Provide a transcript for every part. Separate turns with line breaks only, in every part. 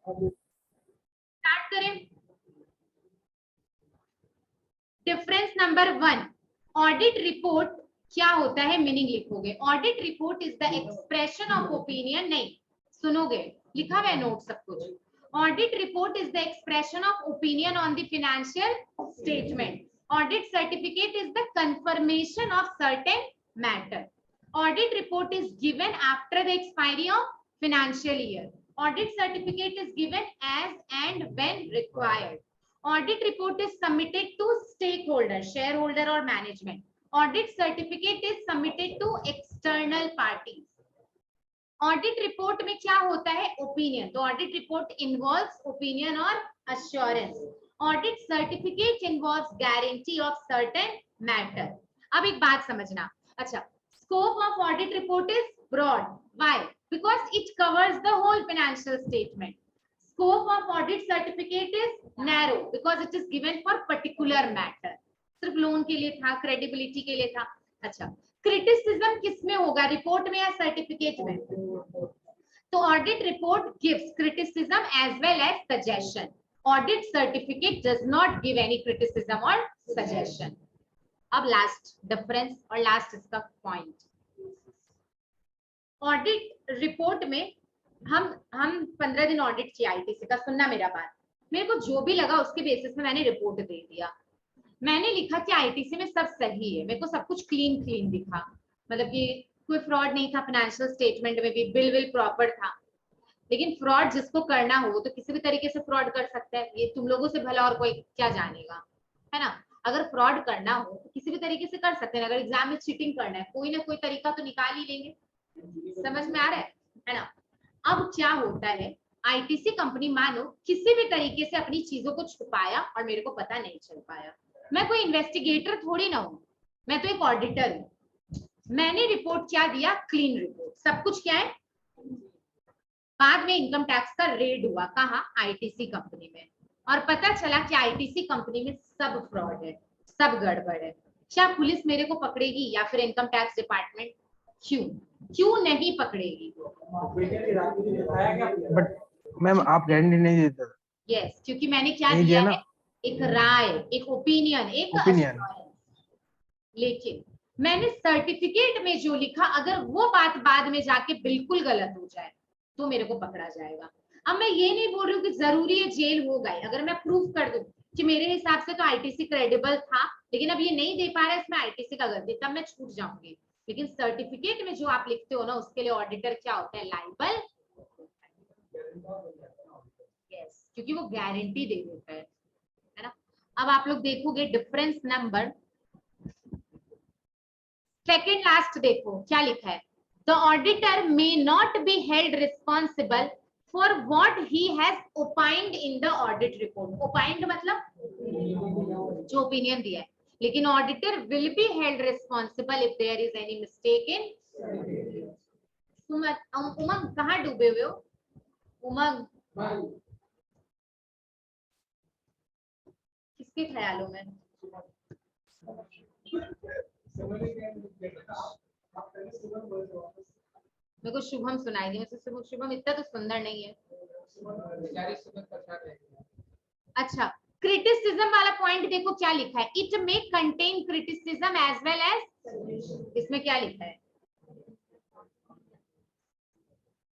Start करें। Difference number 1, audit report क्या होता है, मीनिंग लिखोगे। Audit report is the expression of opinion, नहीं सुनोगे, लिखा हुआ है नोट सब कुछ। Audit report is the expression of opinion on the financial statement. Audit certificate is the confirmation of certain matter. Audit report is given after the expiry of financial year. Audit certificate is given as and when required. Audit report is submitted to stakeholder, shareholder or management. Audit certificate is submitted to external parties. Audit report में क्या होता है, opinion. तो audit report involves opinion or assurance. Audit certificate involves guarantee of certain matter. अब एक बात समझना, अच्छा, scope of audit report is broad. Why? Because it covers the whole financial statement. Scope of audit certificate is narrow because it is given for particular matter. सिर्फ loan के लिए था, credibility के लिए था। अच्छा, क्रिटिसिज्म किस में होगा, रिपोर्ट में या सर्टिफिकेट में? तो audit report gives criticism as well as suggestion. Audit certificate does not give any criticism और सजेशन। अब लास्ट डिफरेंस और लास्ट इसका पॉइंट, ऑडिट रिपोर्ट में हम 15 दिन ऑडिट किया आईटीसी का, सुनना मेरा बात, मेरे को जो भी लगा उसके बेसिस में मैंने रिपोर्ट दे दिया। मैंने लिखा कि आईटीसी में सब सही है, मेरे को सब कुछ क्लीन दिखा, मतलब कि कोई फ्रॉड नहीं था, फाइनेंशियल स्टेटमेंट में भी बिल प्रॉपर था। लेकिन फ्रॉड जिसको करना हो तो किसी भी तरीके से फ्रॉड कर सकता है, ये तुम लोगों से भला और कोई क्या जानेगा, है ना। अगर फ्रॉड करना हो तो किसी भी तरीके से कर सकते हैं। अगर एग्जाम में चीटिंग करना है, कोई ना कोई तरीका तो निकाल ही लेंगे। समझ में आ रहा है ना। अब क्या होता है, आईटीसी कंपनी मानो किसी भी तरीके से अपनी चीजों को छुपाया और मेरे को पता नहीं चल पाया। मैं कोई इन्वेस्टिगेटर थोड़ी ना हूं, मैं तो एक ऑडिटर हूं। मैंने रिपोर्ट क्या दिया, क्लीन रिपोर्ट, सब कुछ क्या है। बाद में इनकम टैक्स का रेड हुआ, कहा, आईटीसी कंपनी में, और पता चला कि आईटीसी कंपनी में सब फ्रॉड है, सब गड़बड़ है। क्या पुलिस मेरे को पकड़ेगी या फिर इनकम टैक्स डिपार्टमेंट? क्यों नहीं पकड़ेगी?
बट मैम आप गारंटी नहीं देते।
यस, क्योंकि मैंने क्या दिया है, एक राय, एक ओपिनियन, एक ओपिनियन। लेकिन मैंने सर्टिफिकेट में जो लिखा, अगर वो बात बाद में जाके बिल्कुल गलत हो जाए तो मेरे को पकड़ा जाएगा। अब मैं ये नहीं बोल रही हूँ कि जरूरी है जेल होगा, अगर मैं प्रूफ कर दूं कि मेरे हिसाब से तो आईटीसी क्रेडिबल था, लेकिन अब ये नहीं दे पा रहा है, इसमें आईटीसी का गलती, तब मैं छूट जाऊंगी। लेकिन सर्टिफिकेट में जो आप लिखते हो ना, उसके लिए ऑडिटर क्या होता है, लायबल। यस, क्योंकि वो गारंटी दे देता है ना। अब आप लोग देखोगे डिफरेंस नंबर सेकंड लास्ट, देखो क्या लिखा है, the auditor may not be held responsible for what he has opined in the audit report. Opined मतलब जो ओपिनियन दिया है, लेकिन auditor will be held responsible if there is any mistake in. Umang कहाँ डूबे हुए हो? उमंग किसके ख्यालों में? मेरे को शुभम सुनाई दी, वैसे शुभम इतना तो सुंदर नहीं है। अच्छा, क्रिटिसिज्म वाला पॉइंट देखो क्या लिखा है, it may contain criticism as well as, इसमें क्या लिखा है?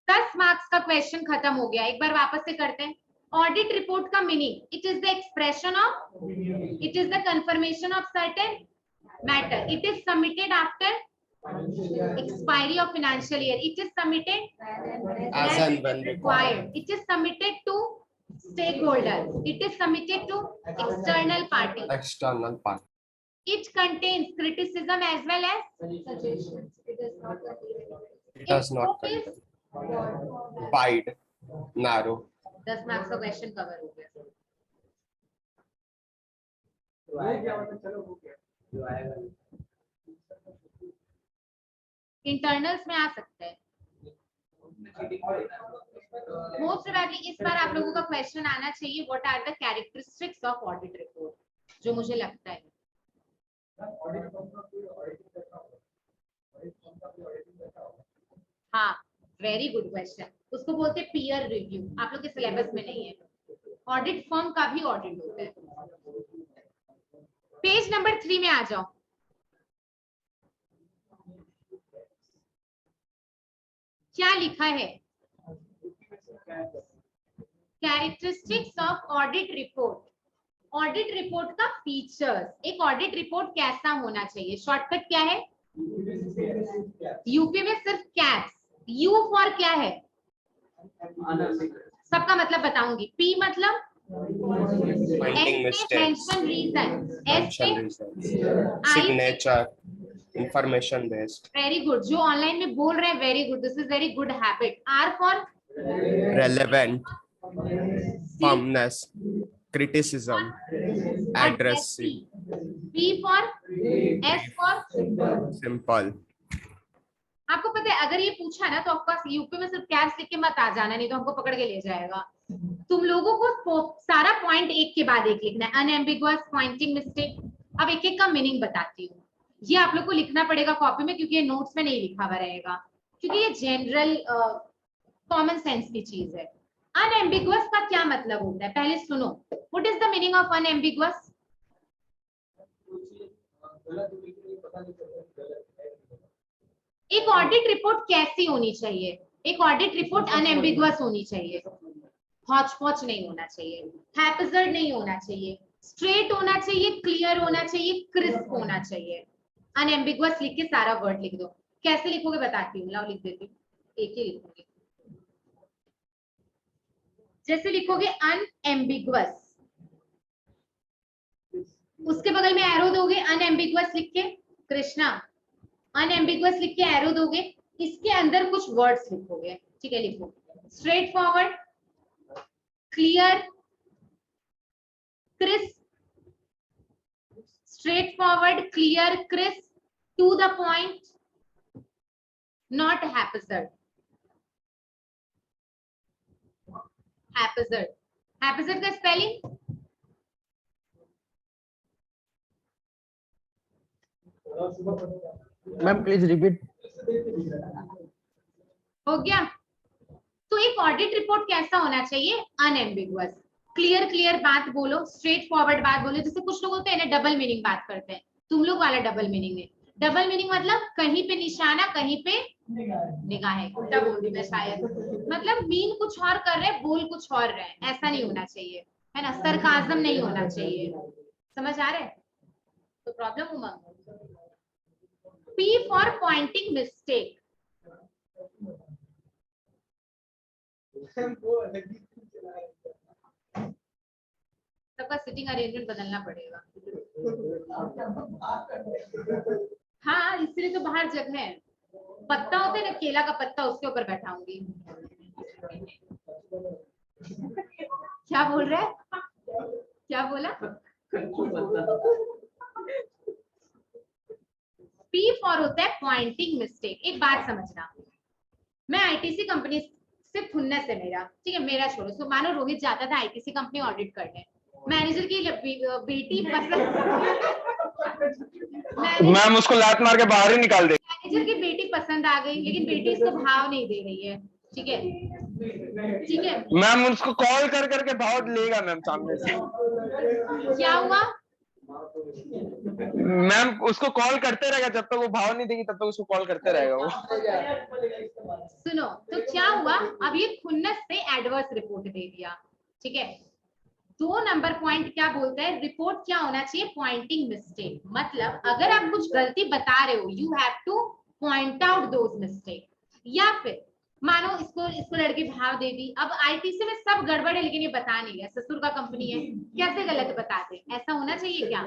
10 मार्क्स का क्वेश्चन खत्म हो गया। एक बार वापस से करते हैं। ऑडिट रिपोर्ट का meaning, it is the expression of, it is the confirmation of certain matter, it is submitted after expiry of financial year, it is submitted as and when required, it is submitted to stakeholders, it is submitted to external party, it contains criticism as well as suggestions, it does not contain wide, narrow। 10 marks का question cover हो गया। Internals में आ सकते हैं most probably. इस बार आप लोगों का क्वेश्चन आना चाहिए, what are the characteristics of audit report, जो मुझे लगता है। हाँ, वेरी गुड क्वेश्चन। उसको बोलते हैं पीयर रिव्यू, आप लोग के सिलेबस में नहीं है। ऑडिट फर्म का भी ऑडिट होता है। पेज नंबर 3 में आ जाओ। क्या लिखा है? Characteristics of audit report. Audit report का फीचर्स। एक ऑडिट रिपोर्ट कैसा होना चाहिए? शॉर्टकट क्या है? यूपी में सिर्फ कैप्स। यू फॉर क्या है? सबका मतलब बताऊंगी। पी मतलब
Finding mistakes,
mention reason, S पे
mention reasons, signature, information based,
very good. जो ऑनलाइन में बोल रहे हैं very good, this is very good habit. R for
relevant, firmness, criticism, addressing,
B for S for
simple.
आपको पता है अगर ये पूछा ना तो ऑफकोर्स यूपी में सिर्फ कैप्स लिख के मत आ जाना, नहीं तो हमको पकड़ के ले जाएगा। तुम लोगों को सारा पॉइंट एक के बाद एक लिखना है। Unambiguous, pointing mistake. अब एक एक का मीनिंग बताती हूँ। ये आप लोग को लिखना पड़ेगा कॉपी में, क्योंकि ये नोट्स में नहीं लिखा हुआ रहेगा, क्योंकि ये जनरल कॉमन सेंस की चीज है। अनएम्बिगुअस का क्या मतलब होता है पहले सुनो। What is the meaning of unambiguous? एक ऑडिट रिपोर्ट कैसी होनी चाहिए? एक ऑडिट रिपोर्ट अनएम्बिगुअस होनी चाहिए, हौच पौच नहीं होना चाहिए, हैप्पीजर्ड नहीं होना चाहिए, स्ट्रेट होना चाहिए, क्लियर होना चाहिए, क्रिस्प होना चाहिए। अनएम्बिगुअस लिख के सारा वर्ड लिख दो। कैसे लिखोगे बताती हूँ, लाओ लिख देती हूँ। एक ही लिखोगे। जैसे लिखोगे अनएम्बिगुअस, उसके बगल में एरो दोगे अनएम्बिगुअस लिख के। कृष्णा अनएम्बिगुअस लिख के एरो दोगे, इसके अंदर कुछ वर्ड्स लिखोगे। ठीक है, लिखो straightforward, clear, crisp, straightforward, clear, crisp, to the point, not haphazard. Haphazard, haphazard का स्पेलिंग
मैम प्लीज रिपीट।
हो गया? तो एक ऑडिट रिपोर्ट कैसा होना चाहिए? अनएम्बिगुअस, क्लियर क्लियर बात बोलो, स्ट्रेट फॉरवर्ड बात बोलो। जैसे कुछ लोग होते हैं ना डबल मीनिंग बात करते हैं, तुम लोग वाला डबल मीनिंग है। डबल मीनिंग मतलब कहीं पे निशाना कहीं पे निगाहें। उल्टा बोल दी मैं शायद। मतलब मीन कुछ और कर रहे, बोल कुछ और रहे, ऐसा नहीं होना चाहिए, है ना। सरकाजम नहीं होना चाहिए। समझ आ रहा है? तो problem Umang. P for pointing mistake. सबका सिटिंग अरेंजमेंट बदलना पड़ेगा। हाँ, इसलिए तो बाहर जगह है। पत्ता होता है ना, केला का पत्ता, उसके ऊपर बैठाऊंगी। क्या बोल रहा है? क्या बोला? P फॉर होता है पॉइंटिंग मिस्टेक। एक बात समझना, मैं आईटीसी कंपनी से खुन्नस है मेरा, ठीक है, मेरा छोड़ो। तो मानो रोहित जाता था आईटीसी कंपनी ऑडिट करने, मैनेजर की बेटी पसंद
मैम उसको लात मार के बाहर ही निकाल दे।
मैनेजर की बेटी पसंद आ गई, लेकिन बेटी इसको भाव नहीं दे रही है। ठीक है, ठीक है
मैम उसको कॉल कर करके भाव लेगा मैम सामने से।
क्या हुआ?
मैम उसको कॉल करते रहेगा जब तक वो भाव नहीं देगी, तब तक उसको कॉल करते रहेगा वो।
सुनो, तो क्या हुआ? अब ये खुन्नस से एडवर्स रिपोर्ट दे दिया। ठीक है, 2 नंबर पॉइंट क्या बोलता है? रिपोर्ट क्या होना चाहिए? Pointing mistake. मतलब अगर आप कुछ गलती बता रहे हो, you have to point out those mistake. या फिर मानो इसको इसको लड़की भाव दे दी, अब आईटीसी में सब गड़बड़ है, लेकिन ये बता नहीं रहा, ससुर का कंपनी है, कैसे गलत बताते? ऐसा होना चाहिए क्या?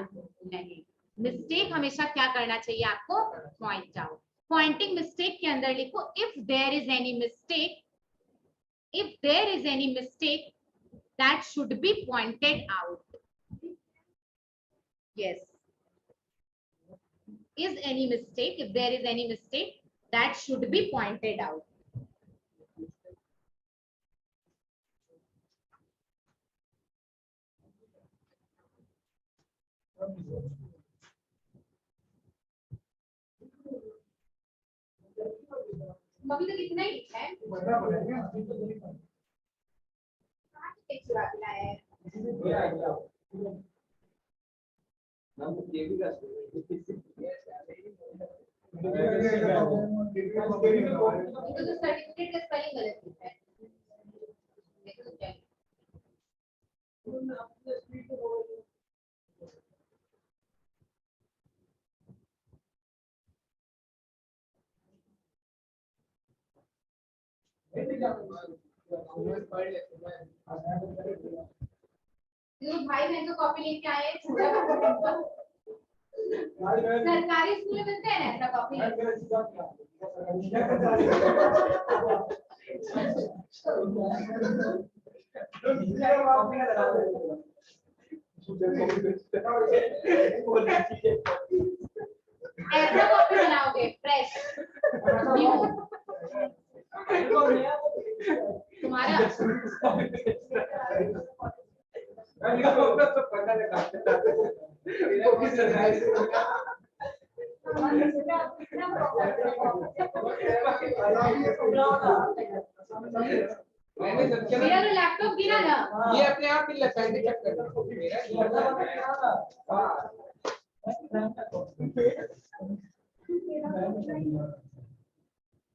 नहीं। मिस्टेक हमेशा क्या करना चाहिए आपको? Point out. पॉइंटिंग मिस्टेक के अंदर लिखो if there is any mistake, if there is any mistake that should be pointed out. Yes, is any mistake, if there is any mistake that should be pointed out. अभी तो कितना ही लिखा है, कहाँ से चुरा के लाया है? इनको तो सर्टिफिकेट का स्पेलिंग गलत लिखा है। देखो तो क्या है। जो भाई बहन को कॉपी लेके आए हैं, सरकारी स्कूल में मिलते हैं ना ऐसा कॉपी। ऐसा कॉपी बनाओगे फ्रेश न्यू तुम्हारा। मेरा तो लैपटॉप गिरा ना,
ये अपने आप ही पहले चेक कर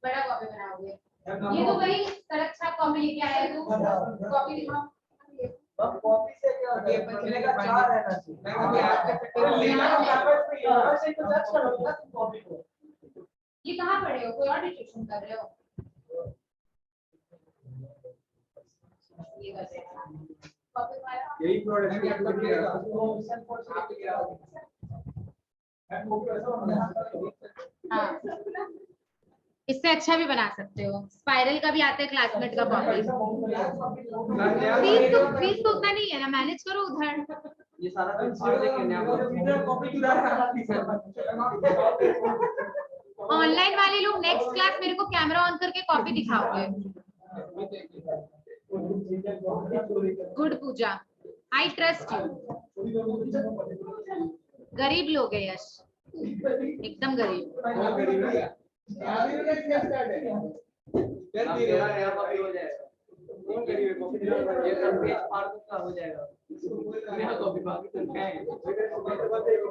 बड़ा कॉपी बनाओगे। ये तो भाई सड़क छाप कॉपी लेके आया है, तो कॉपी दिखाओ।
कॉपी से क्या होता है? बचने का चार है ना,
मैं कभी आपके चक्कर में
कॉपी को
ये कहाँ पढ़े हो, कोई और डिस्ट्रक्शन कर रहे हो? ये कर रहे हैं कॉपी वाला।
यही प्रोडक्ट
हाँ, इससे अच्छा भी बना सकते हो। स्पाइरल का भी आता है, क्लासमेट का कॉपी। फीस तो उतना नहीं है ना, मैनेज करो उधर।
ये सारा कॉपी
ऑनलाइन वाले लोग नेक्स्ट क्लास मेरे को कैमरा ऑन करके कॉपी दिखाओगे। Good Puja, I trust you. गरीब लोग है यश, एकदम गरीब।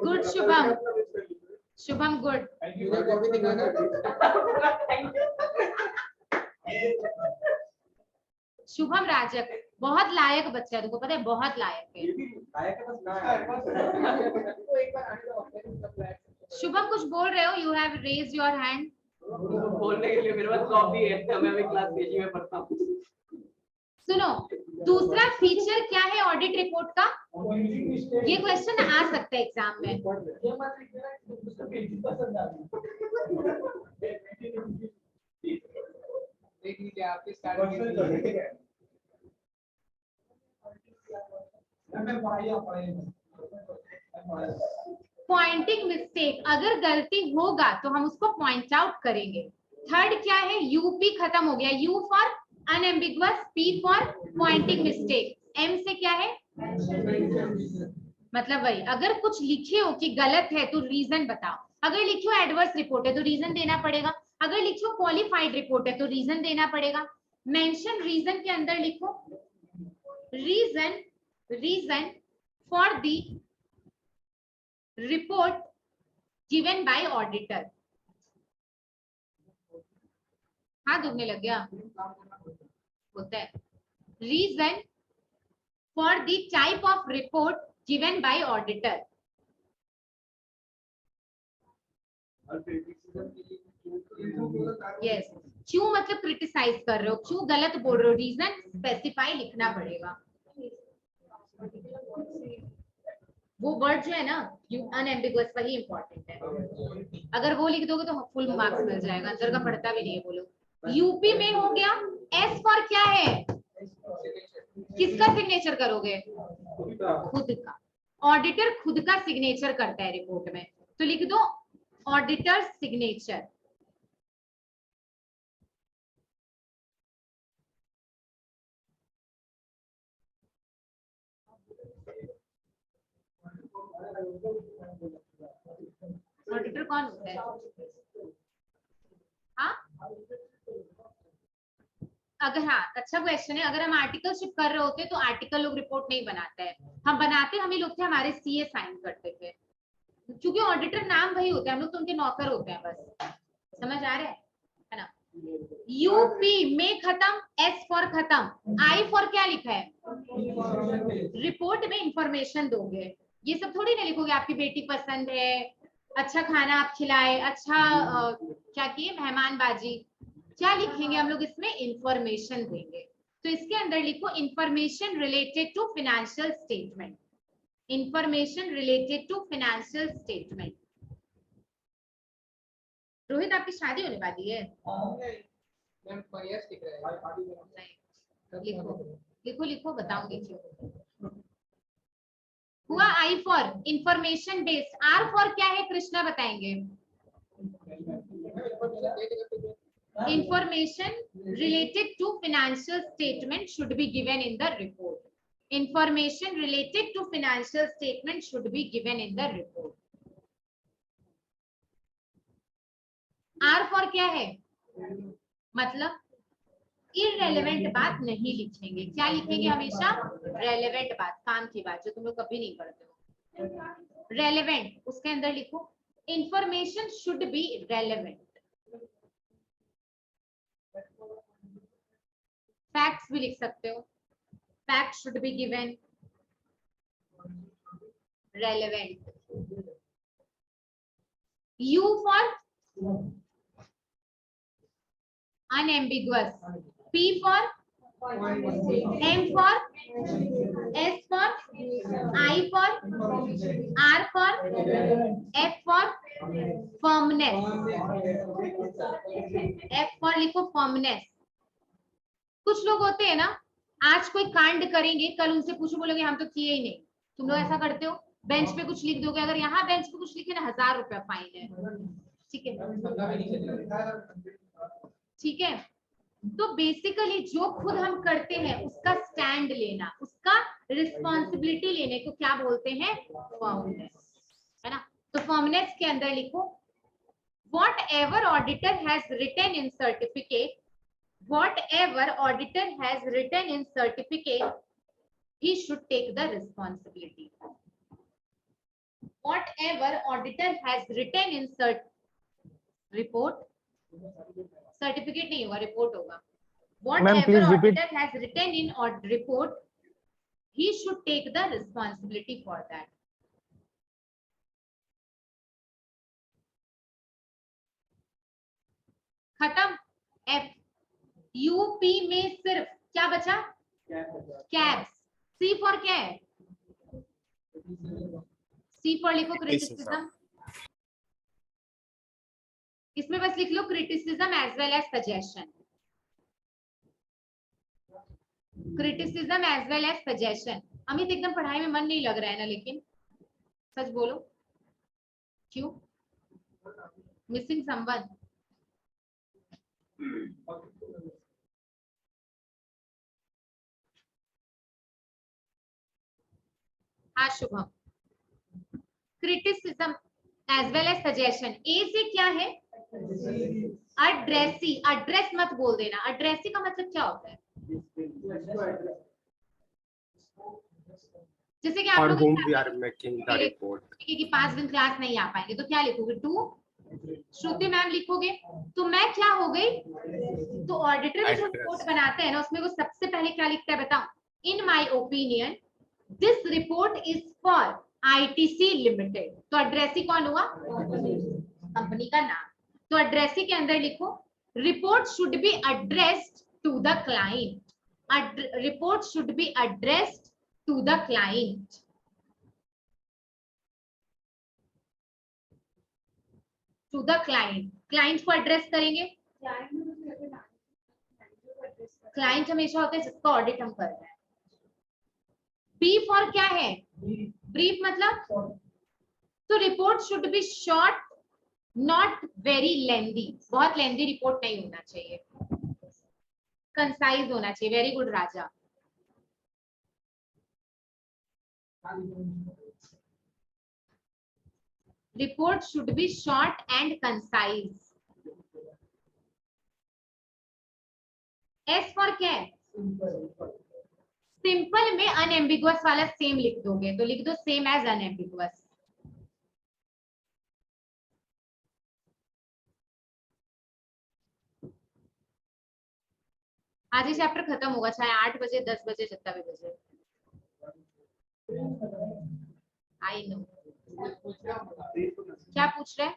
Good Shubham, Shubham good.
Copy दिखाना।
शुभम राजक बहुत लायक बच्चा है, तुमको पता है, बहुत लायक है। शुभम कुछ बोल रहे हो, you have raised your hand.
बोलने के लिए मेरे पास कॉपी है, मैं भी क्लास केजी में पढ़ता हूँ।
सुनो, दूसरा फीचर क्या है ऑडिट रिपोर्ट का? ये क्वेश्चन आ सकता है एग्जाम में।
देख लीजिए आपके स्टार्टिंग
पॉइंटिंग मिस्टेक, अगर गलती होगा तो हम उसको पॉइंट आउट करेंगे। थर्ड क्या है? यूपी खत्म हो गया, U for unambiguous, P for pointing mistake, M से क्या है? मतलब वही, अगर कुछ लिखे हो कि गलत है तो रीजन बताओ। अगर लिखो एडवर्स रिपोर्ट है तो रीजन देना पड़ेगा। अगर लिखो क्वालिफाइड रिपोर्ट है तो रीजन देना पड़ेगा। मेंशन रीजन के अंदर लिखो reason for the report given by auditor. हाँ दुखने लग गया, होता है। Reason for the type of report given by auditor. Yes, क्यों मतलब क्रिटिसाइज कर रहे हो, क्यों गलत बोल रहे हो, रीजन स्पेसिफाई लिखना पड़ेगा। वो वर्ड जो है ना अनएम्बिगुअस, वही इंपॉर्टेंट है। अगर वो लिख दोगे तो फुल मार्क्स मिल जाएगा, अंदर का पढ़ता भी नहीं है बोलो। यूपी में हो गया। एस फॉर क्या है? किसका सिग्नेचर करोगे? खुद का। ऑडिटर खुद का सिग्नेचर करता है रिपोर्ट में, तो लिख दो ऑडिटर सिग्नेचर। ऑडिटर कौन होता है? हाँ अगर हाँ अच्छा क्वेश्चन है, अगर हम आर्टिकलशिप कर रहे होते तो आर्टिकल लोग रिपोर्ट नहीं बनाते हैं, हम बनाते हम ही लोग थे, हमारे सीए साइन करते थे, क्योंकि ऑडिटर नाम वही होते हैं, हम लोग तो उनके नौकर होते हैं बस। समझ आ रहा है ना? यूपी में खत्म, एस फॉर खत्म, आई फॉर क्या लिखा है? रिपोर्ट में इंफॉर्मेशन दोगे, ये सब थोड़ी ना लिखोगे आपकी बेटी पसंद है, अच्छा खाना आप खिलाए, अच्छा क्या किए मेहमानबाजी, क्या लिखेंगे हम लोग इसमें? इंफॉर्मेशन देंगे। तो इसके अंदर लिखो information related to financial statement, information related to financial statement. Rohit आपकी शादी होने वाली है?
मैम फरियास दिख रहा है।
लिखो लिखो लिखो, बताऊंगी क्यों। हुआ I for information based, R for क्या है कृष्णा बताएंगे? Information related to financial statement should be given in the report. Information related to financial statement should be given in the report. R for क्या है? मतलब irrelevant बात नहीं लिखेंगे, क्या लिखेंगे हमेशा? relevant बात, काम की बात, जो तुम लोग कभी नहीं पढ़ते हो। relevant, उसके अंदर लिखो information should be relevant. Facts भी लिख सकते हो, fact should be given, relevant. U for unambiguous, P for, M for, S for, I for, R for, F for firmness, F for लिखो फर्मनेस। कुछ लोग होते हैं ना, आज कोई कांड करेंगे, कल उनसे पूछो, बोलोगे हम तो किए ही नहीं। तुम लोग ऐसा करते हो, बेंच पे कुछ लिख दोगे, अगर यहाँ बेंच पे कुछ लिखे ना 1000 रुपया फाइन है। ठीक है, ठीक है। तो बेसिकली जो खुद हम करते हैं उसका स्टैंड लेना, उसका रिस्पॉन्सिबिलिटी लेने को क्या बोलते हैं? फर्मनेस, है ना? तो फर्मनेस के अंदर लिखो whatever auditor has written in certificate, whatever auditor has written in certificate, he should take the responsibility. Whatever auditor has written in report, certificate नहीं होगा, report होगा। Whatever auditor has written in report, he should take the responsibility for that. खत्म। F, UP में सिर्फ क्या बचा? Cabs. C for क्या है? सी फॉर लिखो क्रिटिसिज्म, इसमें बस लिख लो criticism as well as suggestion, criticism as well as suggestion. Amit एकदम पढ़ाई में मन नहीं लग रहा है ना, लेकिन सच बोलो क्यों? Missing someone? हाँ Shubham, criticism as well as suggestion. A से क्या है? अड्रेसी, अड्रेस मत बोल देना, अड्रेसी का मतलब क्या होता है? जैसे कि आप लोग कि 5 दिन क्लास नहीं आ पाएंगे तो क्या लिखोगे? टू श्रुति मैम लिखोगे। तो मैं क्या हो गई? तो ऑडिटर में जो रिपोर्ट बनाते हैं ना, उसमें वो सबसे पहले क्या लिखता है बताओ? In my opinion this report is for ITC limited. तो एड्रेसी कौन हुआ? कंपनी का नाम। तो एड्रेसी के अंदर लिखो report should be addressed to the client, report should be addressed to the client. To the client, client को एड्रेस करेंगे। क्लाइंट हमेशा होता है जिसका ऑडिट हम कर रहे हैं। बी फॉर क्या है? ब्रीफ मतलब, तो report should B short not very lengthy, बहुत लेंदी रिपोर्ट नहीं होना चाहिए, कंसाइज होना चाहिए। Very good Raja. Report should be short and concise. S for can, simple में अनएम्बिगुअस वाला सेम लिख दोगे तो लिख दो सेम एज अनएम्बिगुअस। आज ये चैप्टर खत्म होगा चाहे 8 बजे 10 बजे जितना भी बजे। I know. क्या पूछ रहे हैं?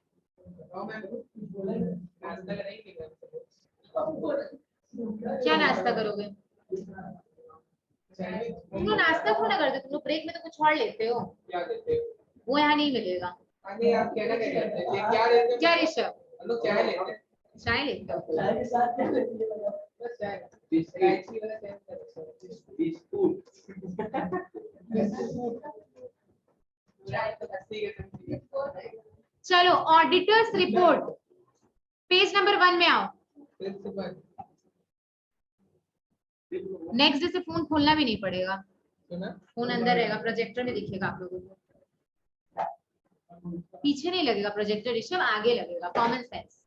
क्या नाश्ता करोगे? तुम लोग नाश्ता क्यों ना करते? तुम लोग ब्रेक में तो कुछ और लेते हो। वो यहाँ नहीं मिलेगा। क्या ऋषभ? चाय लेते हो? चलो ऑडिटर्स रिपोर्ट पेज नंबर 1 में आओ। नेक्स्ट डे से फोन खोलना भी नहीं पड़ेगा, फोन अंदर रहेगा, प्रोजेक्टर में दिखेगा आप लोगों को, पीछे नहीं लगेगा प्रोजेक्टर ऋषभ, आगे लगेगा। Common sense.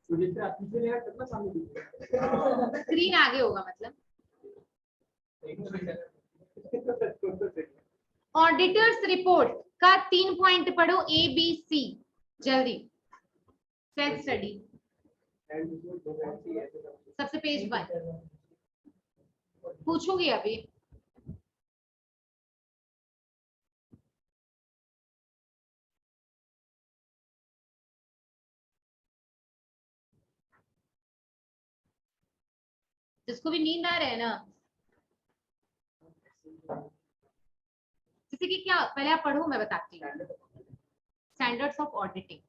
स्क्रीन आगे होगा मतलब। ऑडिटर्स रिपोर्ट का 3 पॉइंट पढ़ो, ए बी सी, जल्दी। सेल्फ स्टडी सबसे पेज 1 पूछूंगी अभी। जिसको भी नींद आ रहा है ना, जैसे कि क्या पहले आप पढ़ो, मैं बताती हूँ। Standards of auditing.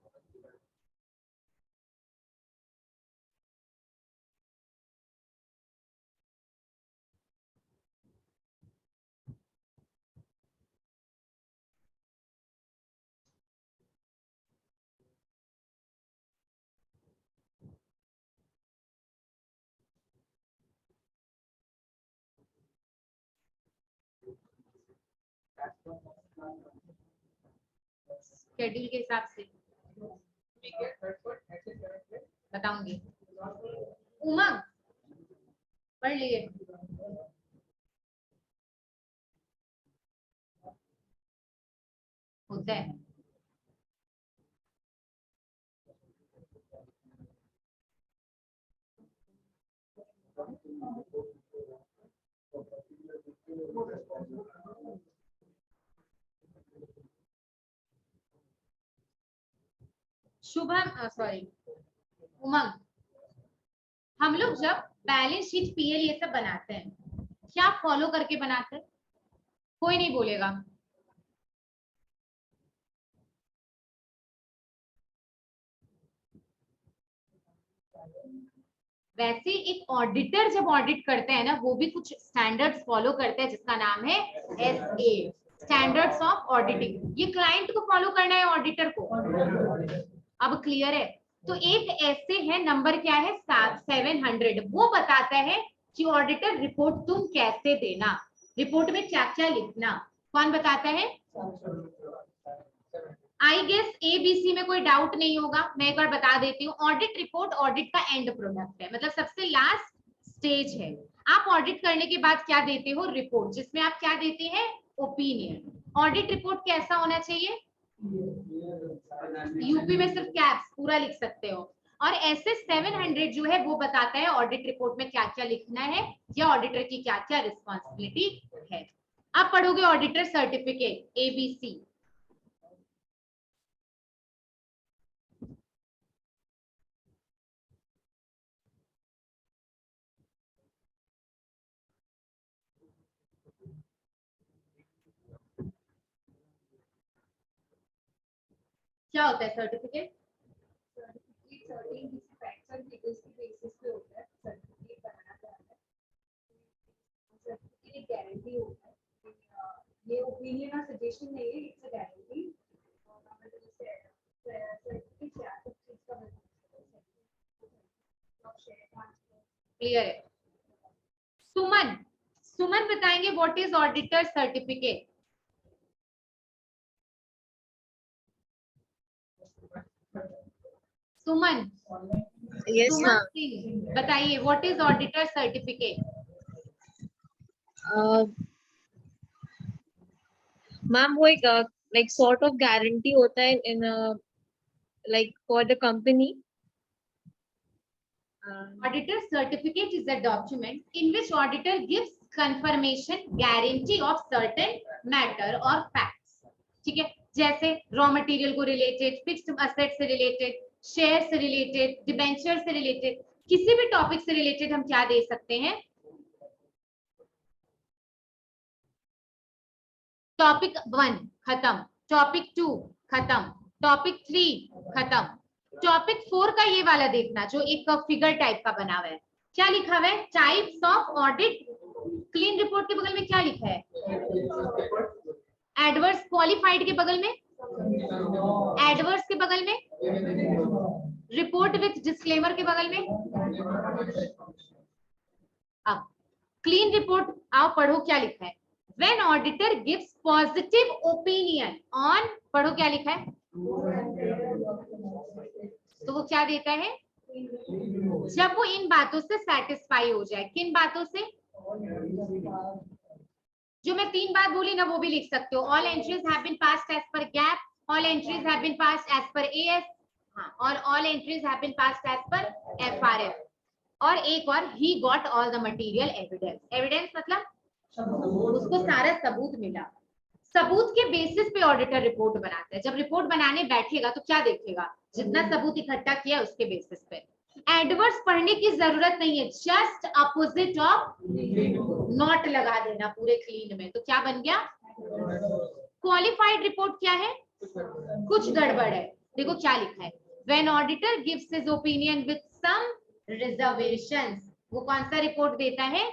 शेड्यूल के हिसाब से बताऊंगी। उमंग पढ़ लिए? होता है। शुभम सॉरी उमंग, हम लोग जब बैलेंस शीट पीएल ये सब बनाते हैं, क्या फॉलो करके बनाते हैं? कोई नहीं बोलेगा। वैसे एक ऑडिटर जब ऑडिट करते हैं ना, वो भी कुछ स्टैंडर्ड्स फॉलो करते हैं जिसका नाम है एसए, स्टैंडर्ड्स ऑफ ऑडिटिंग। ये क्लाइंट को फॉलो करना है, ऑडिटर को। अब क्लियर है? तो एक ऐसे है, नंबर क्या है 700, वो बताता है कि ऑडिटर रिपोर्ट तुम कैसे देना, रिपोर्ट में क्या क्या लिखना। कौन बताता है? आई गेस एबीसी में कोई डाउट नहीं होगा। मैं एक बार बता देती हूँ, ऑडिट रिपोर्ट ऑडिट का एंड प्रोडक्ट है, मतलब सबसे लास्ट स्टेज है। आप ऑडिट करने के बाद क्या देते हो? रिपोर्ट, जिसमें आप क्या देते हैं? ओपिनियन। ऑडिट रिपोर्ट कैसा होना चाहिए? यूपी में सिर्फ कैप्स पूरा लिख सकते हो। और ऐसे 700 जो है वो बताता है ऑडिट रिपोर्ट में क्या क्या लिखना है या ऑडिटर की क्या क्या रिस्पॉन्सिबिलिटी है। आप पढ़ोगे ऑडिटर सर्टिफिकेट एबीसी। क्या होता है सर्टिफिकेट?
गारंटी होता है, ये ओपिनियन और सजेशन नहीं है, इट्स अ गारंटी।
क्लियर है? सुमन, सुमन बताएंगे what is auditor certificate. Suman,
Yes,
Suman
ma'am.
Please बताइए what is auditor certificate.
Ma'am वो एक लाइक सॉर्ट ऑफ गारंटी होता है in like for the company.
Auditor certificate is a document in which auditor gives confirmation, guarantee of certain matter or facts. ठीक है, जैसे raw material को related, fixed asset से related, share से related, debenture से related, किसी भी topic से रिलेटेड हम क्या दे सकते हैं? टॉपिक 1 खत्म, टॉपिक 2 खत्म, टॉपिक 3 खत्म, टॉपिक 4 का ये वाला देखना जो एक फिगर टाइप का बना हुआ है. क्या लिखा हुआ है? Types of audit. Clean report के बगल में क्या लिखा है? एडवर्स क्वालिफाइड के बगल में, एडवर्स के बगल में, रिपोर्ट विथ डिस्क्लेमर के बगल में. अब क्लीन रिपोर्ट आओ पढ़ो क्या लिखा है. When auditor gives positive opinion on, पढ़ो क्या लिखा है. तो वो क्या देता है? जब वो इन बातों से सेटिस्फाई हो जाए. किन बातों से? जो मैं 3 बात बोली ना वो भी लिख सकते हो. All entries have been passed as per GAAP, all entries have been passed as per AS, हाँ, और all entries have been passed as per FRF. और एक और, he got all the material evidence. Evidence मतलब उसको सारा सबूत मिला. सबूत के बेसिस पे ऑडिटर रिपोर्ट बनाता है. जब रिपोर्ट बनाने बैठेगा तो क्या देखेगा? जितना सबूत इकट्ठा किया उसके बेसिस पे. एडवर्स पढ़ने की जरूरत नहीं है, जस्ट अपोजिट ऑफ नॉट लगा देना पूरे क्लीन में, तो क्या बन गया? क्वालिफाइड रिपोर्ट क्या है? कुछ गड़बड़ है. देखो क्या लिखा है. When auditor gives his opinion with some reservations, वो कौन सा रिपोर्ट देता है?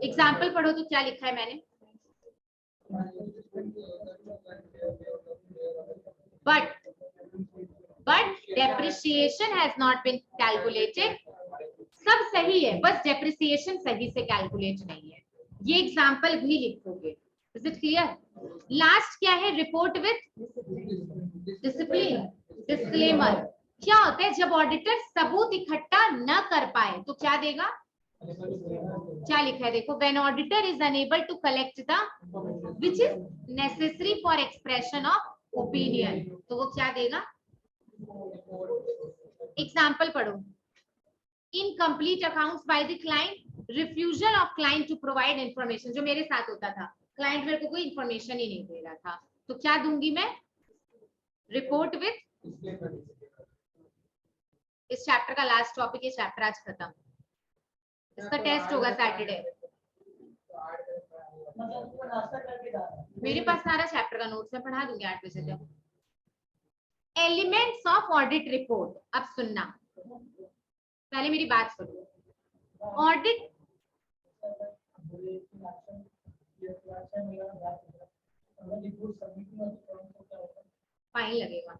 एग्जाम्पल पढ़ो तो क्या लिखा है मैंने. but depreciation has not been calculated. सब सही है, बस depreciation सही से कैलकुलेट नहीं है. ये एग्जाम्पल भी लिखोगे. Is it clear? लास्ट क्या है? Report with discipline, disclaimer. क्या होता है जब ऑडिटर सबूत इकट्ठा न कर पाए तो क्या देगा? क्या लिखा है देखो. When auditor is unable to collect the which is necessary for expression of opinion, तो वो क्या देगा? एग्जाम्पल पढ़ो. Incomplete accounts by the client, refusal of client to provide information. जो मेरे साथ होता था, क्लाइंट मेरे को कोई इंफॉर्मेशन ही नहीं दे रहा था, तो क्या दूंगी मैं? Report with. इस चैप्टर का लास्ट टॉपिक है. चैप्टर आज खत्म. इसका टेस्ट होगा सैटरडे. मेरे पास सारा चैप्टर का नोट्स है, पढ़ा दूंगी 8 बजे तक. Elements of audit report. अब सुनना, पहले मेरी बात सुनो. ऑडिट फाइन लगेगा.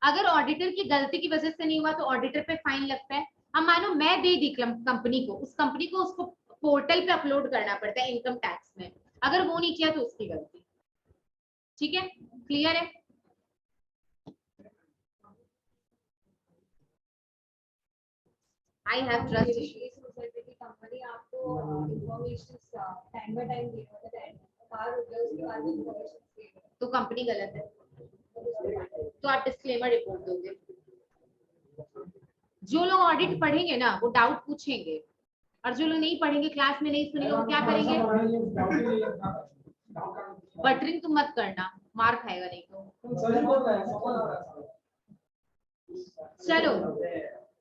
अगर ऑडिटर की गलती की वजह से नहीं हुआ तो ऑडिटर पे फाइन लगता है. हम मानो मैं दे दी कंपनी को, उस कंपनी को उसको पोर्टल पे अपलोड करना पड़ता है इनकम टैक्स में. अगर वो नहीं किया तो उसकी गलती. ठीक है, क्लियर है? I have trust issues.
Company आपको इंफॉर्मेशन टाइम बाय टाइम दे रहा है, कार हो गया उसके बाद इंफॉर्मेशन दे रहा है,
तो कंपनी गलत है, तो आप डिस्क्लेमर रिपोर्ट दोगे. जो लोग ऑडिट पढ़ेंगे ना वो डाउट पूछेंगे, और जो लोग नहीं पढ़ेंगे, क्लास में नहीं सुनेंगे, वो क्या करेंगे? बटरिंग तुम मत करना, मार खाएगा नहीं तो. चलो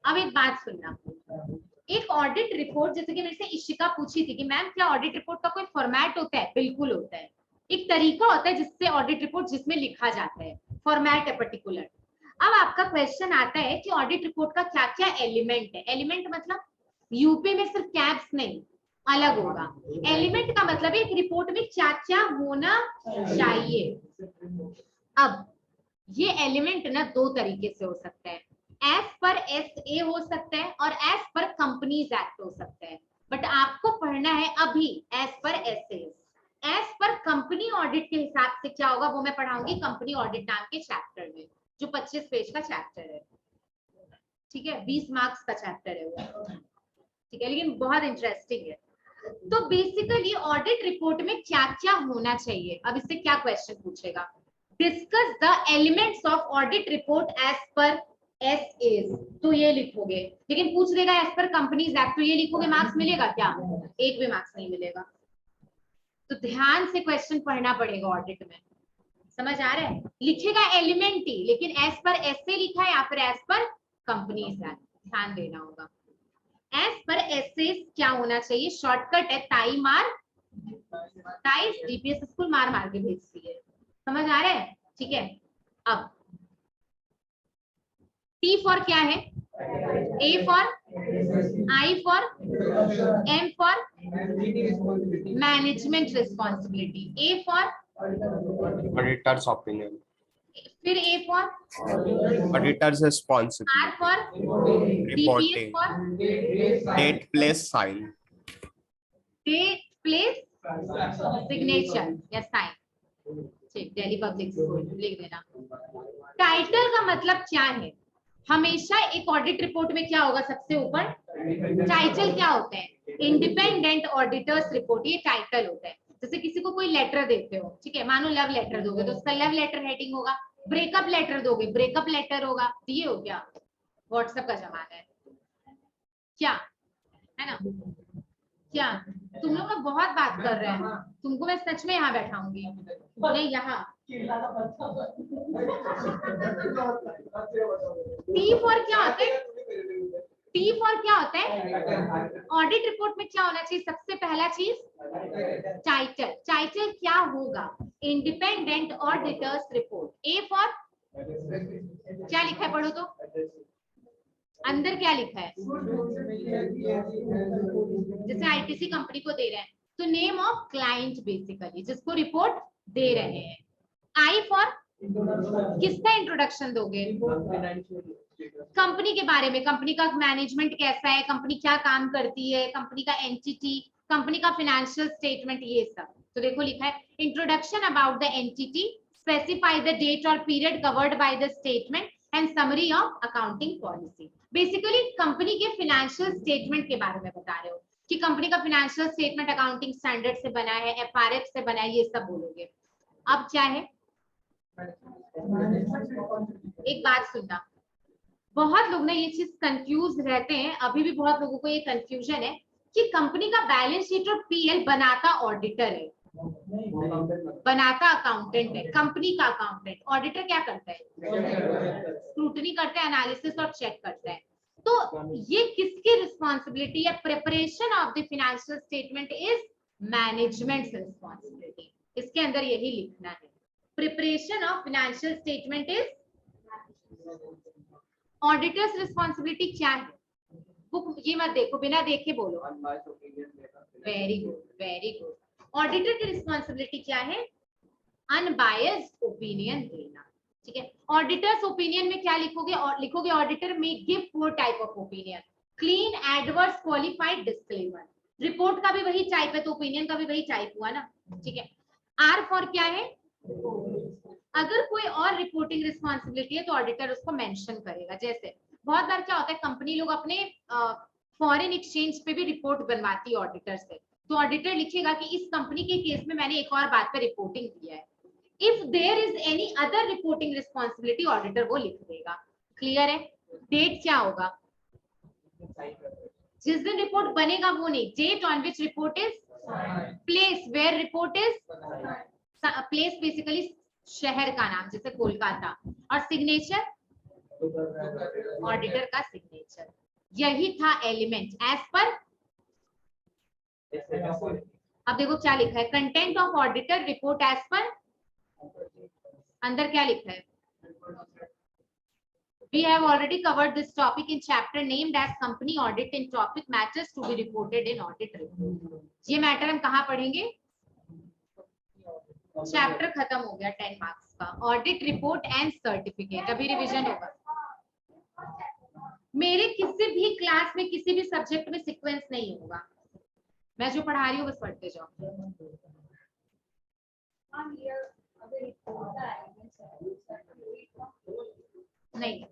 अब एक बात सुनना. एक ऑडिट रिपोर्ट, जैसे कि मेरे से इशिका पूछी थी कि मैम क्या ऑडिट रिपोर्ट का कोई फॉर्मेट होता है? बिल्कुल होता है. एक तरीका होता है जिससे ऑडिट रिपोर्ट जिसमें लिखा जाता है, फॉर्मेट है पर्टिकुलर. अब आपका क्वेश्चन आता है कि ऑडिट रिपोर्ट का क्या क्या एलिमेंट है. एलिमेंट मतलब यूपी में सिर्फ कैप्स नहीं, अलग होगा. एलिमेंट का मतलब एक रिपोर्ट में क्या क्या होना चाहिए. अब ये एलिमेंट ना 2 तरीके से हो सकता है. एज पर SA हो सकता है और एज पर कंपनीज एक्ट हो सकता है. बट आपको पढ़ना है अभी as per SA. As per company audit के हिसाब से क्या होगा वो मैं पढ़ाऊंगी कंपनी ऑडिट नाम के चैप्टर में, जो 25 पेज का चैप्टर है. ठीक है, 20 मार्क्स का चैप्टर है वो. ठीक है, लेकिन बहुत इंटरेस्टिंग है. तो बेसिकली ऑडिट रिपोर्ट में क्या क्या होना चाहिए, अब इससे क्या क्वेश्चन पूछेगा, discuss the elements of audit report as per S is, तो ये लिखोगे, लेकिन पूछ देगा एज पर कंपनीज एक्ट, तो ये लिखोगे, मार्क्स मिलेगा क्या, एक भी मार्क्स नहीं मिलेगा। तो ध्यान से क्वेश्चन पढ़ना पड़ेगा ऑडिट में, समझ आ रहा है, लिखेगा एलिमेंट ही, लेकिन एज पर एस से लिखा है या फिर एज पर कंपनीज एक्ट, ध्यान देना होगा। एज पर एस क्या होना चाहिए, शॉर्टकट है ताई मार ताइस, जीपीएस स्कूल मार मार के भेजती है, समझ आ रहा है, ठीक है। अब टी फॉर क्या है, A for, I for, M for management responsibility, A for,
Auditor's opinion.
फिर A for,
Auditor's
R
responsibility.
For, DPS
Reporting.
For
Date, place, sign.
Date, place, signature या साइन, ठीक, दिल्ली पब्लिक स्कूल लिख देना। Title का मतलब क्या है, हमेशा एक ऑडिट रिपोर्ट में क्या होगा, सबसे ऊपर टाइटल क्या होते हैं, इंडिपेंडेंट ऑडिटर्स रिपोर्ट, ये टाइटल होता है। जैसे किसी को कोई लेटर देते हो, ठीक है, मानो लव लेटर दोगे तो उसका लव लेटर हेडिंग होगा, ब्रेकअप लेटर दोगे ब्रेकअप लेटर होगा, तो ये हो गया, व्हाट्सएप का जमाना है क्या, है ना, क्या तुम लोग ना बहुत बात कर रहे हैं, तुमको मैं सच में यहाँ बैठाऊंगी, नहीं यहाँ। टी फॉर क्या होता है, टी फॉर क्या होता है, ऑडिट रिपोर्ट में क्या होना चाहिए, सबसे पहला चीज टाइटल, टाइटल क्या होगा, independent auditors report. A for क्या लिखा है, पढ़ो तो, अंदर क्या लिखा है, जैसे आईटीसी कंपनी को दे रहे हैं तो नेम ऑफ क्लाइंट बेसिकली, जिसको रिपोर्ट दे रहे हैं। आई फॉर किसका इंट्रोडक्शन दोगे, कंपनी के बारे में, कंपनी का मैनेजमेंट कैसा है, कंपनी क्या काम करती है, कंपनी का एंटिटी, कंपनी का फाइनेंशियल स्टेटमेंट, ये सब। तो देखो लिखा है introduction about the entity, specify the date और period covered by the statement and summary of accounting policy. Basically company के फाइनेंशियल स्टेटमेंट के बारे में बता रहे हो कि कंपनी का फाइनेंशियल स्टेटमेंट अकाउंटिंग स्टैंडर्ड से बना है, एफआरएफ से बना है, ये सब बोलोगे। अब क्या है, एक बात सुनना, बहुत लोग ना ये चीज कंफ्यूज रहते हैं, अभी भी बहुत लोगों को ये कंफ्यूजन है कि कंपनी का बैलेंस शीट और पीएल बनाता ऑडिटर है, बनाता अकाउंटेंट है, कंपनी का अकाउंटेंट, ऑडिटर क्या करता है, स्क्रूटनी करता है, एनालिसिस और चेक करता है। तो ये किसकी रिस्पॉन्सिबिलिटी है, preparation of the financial statement is management responsibility, इसके अंदर यही लिखना है, preparation of financial statement is auditors responsibility क्या है, बुक ये मत देखो, बिना देखे बोलो, very good very good. Auditor की रिस्पॉन्सिबिलिटी क्या है, अनबायस्ड ओपिनियन देना, ठीक है। ऑडिटर्स ओपिनियन में क्या लिखोगे, और लिखोगे ऑडिटर में give 4 type of opinion, clean, adverse, qualified, disclaimer. Report का भी वही टाइप है तो ओपिनियन का भी वही टाइप हुआ ना, ठीक है। आर फॉर क्या है, अगर कोई और रिपोर्टिंग रिस्पॉन्सिबिलिटी है तो ऑडिटर उसको मेंशन करेगा। जैसे बहुत बार क्या होता है, कंपनी लोग अपने फॉरेन एक्सचेंज पे भी रिपोर्ट बनवाती है ऑडिटर से, तो ऑडिटर लिखेगा कि इस कंपनी के केस में मैंने एक और बात पे रिपोर्टिंग किया है। If there is any other reporting responsibility, auditor वो लिख देगा। क्लियर है। डेट क्या होगा, जिस दिन रिपोर्ट बनेगा वो नहीं, date on which report is, place where report is, place basically शहर का नाम, जैसे कोलकाता, और सिग्नेचर ऑडिटर का सिग्नेचर। यही था एलिमेंट एज पर। अब देखो क्या लिखा है, content of auditor report as per, अंदर क्या लिखा है, we have already covered this topic in chapter named as company audit in topic matters to be reported in audit report। ये मैटर हम कहाँ पढ़ेंगे, चैप्टर खत्म हो गया 10 मार्क्स का, ऑडिट रिपोर्ट एंड सर्टिफिकेट, अभी रिवीजन होगा। मेरे किसी भी क्लास में किसी भी सब्जेक्ट में सीक्वेंस नहीं होगा, मैं जो पढ़ा रही हूँ बस पढ़ते जाओ। नहीं